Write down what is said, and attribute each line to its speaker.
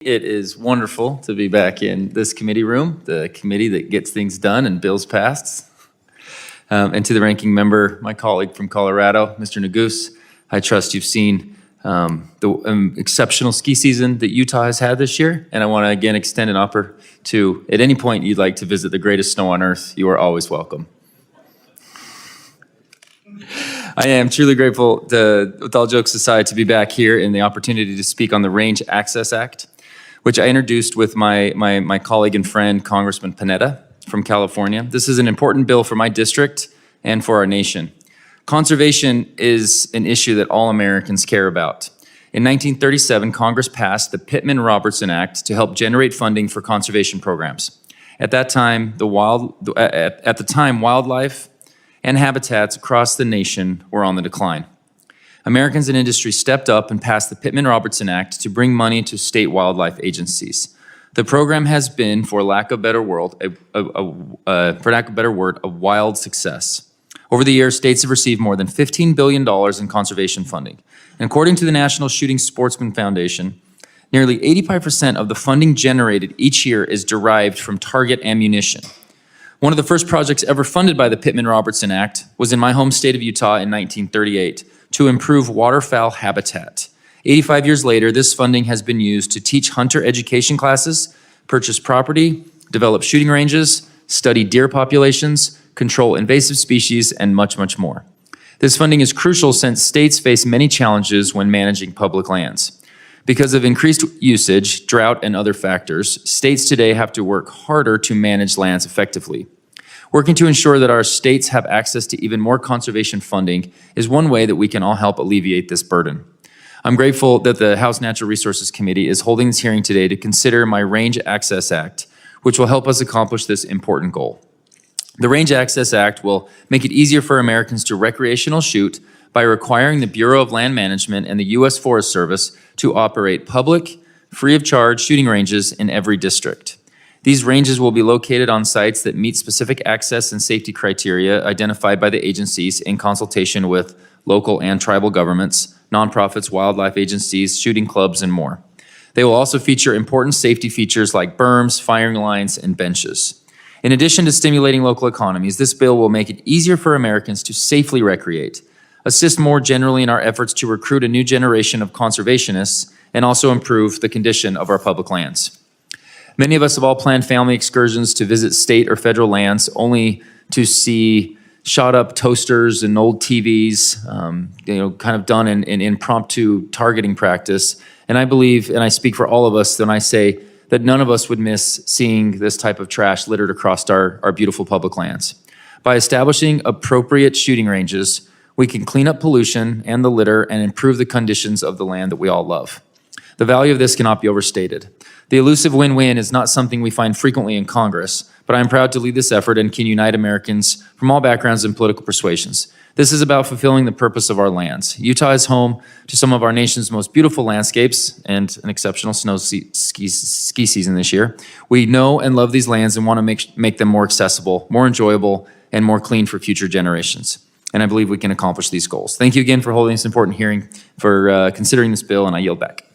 Speaker 1: It is wonderful to be back in this committee room, the committee that gets things done and bills passed. And to the ranking member, my colleague from Colorado, Mr. Nagoose, I trust you've seen the exceptional ski season that Utah has had this year. And I want to again extend an offer to, at any point you'd like to visit the greatest snow on earth, you are always welcome. I am truly grateful, with all jokes aside, to be back here and the opportunity to speak on the Range Access Act, which I introduced with my colleague and friend, Congressman Panetta from California. This is an important bill for my district and for our nation. Conservation is an issue that all Americans care about. In 1937, Congress passed the Pittman-Robertson Act to help generate funding for conservation programs. At that time, wildlife and habitats across the nation were on the decline. Americans and industry stepped up and passed the Pittman-Robertson Act to bring money to state wildlife agencies. The program has been, for lack of a better word, a wild success. Over the years, states have received more than $15 billion in conservation funding. And according to the National Shooting Sportsman Foundation, nearly 85% of the funding generated each year is derived from target ammunition. One of the first projects ever funded by the Pittman-Robertson Act was in my home state of Utah in 1938 to improve waterfowl habitat. 85 years later, this funding has been used to teach hunter education classes, purchase property, develop shooting ranges, study deer populations, control invasive species, and much, much more. This funding is crucial since states face many challenges when managing public lands. Because of increased usage, drought, and other factors, states today have to work harder to manage lands effectively. Working to ensure that our states have access to even more conservation funding is one way that we can all help alleviate this burden. I'm grateful that the House Natural Resources Committee is holding this hearing today to consider my Range Access Act, which will help us accomplish this important goal. The Range Access Act will make it easier for Americans to recreational shoot by requiring the Bureau of Land Management and the U.S. Forest Service to operate public, free of charge shooting ranges in every district. These ranges will be located on sites that meet specific access and safety criteria identified by the agencies in consultation with local and tribal governments, nonprofits, wildlife agencies, shooting clubs, and more. They will also feature important safety features like berms, firing lines, and benches. In addition to stimulating local economies, this bill will make it easier for Americans to safely recreate, assist more generally in our efforts to recruit a new generation of conservationists, and also improve the condition of our public lands. Many of us have all planned family excursions to visit state or federal lands only to see shot up toasters and old TVs, kind of done in impromptu targeting practice. And I believe, and I speak for all of us when I say that none of us would miss seeing this type of trash littered across our beautiful public lands. By establishing appropriate shooting ranges, we can clean up pollution and the litter and improve the conditions of the land that we all love. The value of this cannot be overstated. The elusive win-win is not something we find frequently in Congress, but I'm proud to lead this effort and can unite Americans from all backgrounds and political persuasions. This is about fulfilling the purpose of our lands. Utah is home to some of our nation's most beautiful landscapes and an exceptional snow ski season this year. We know and love these lands and want to make them more accessible, more enjoyable, and more clean for future generations. And I believe we can accomplish these goals. Thank you again for holding this important hearing, for considering this bill, and I yield back.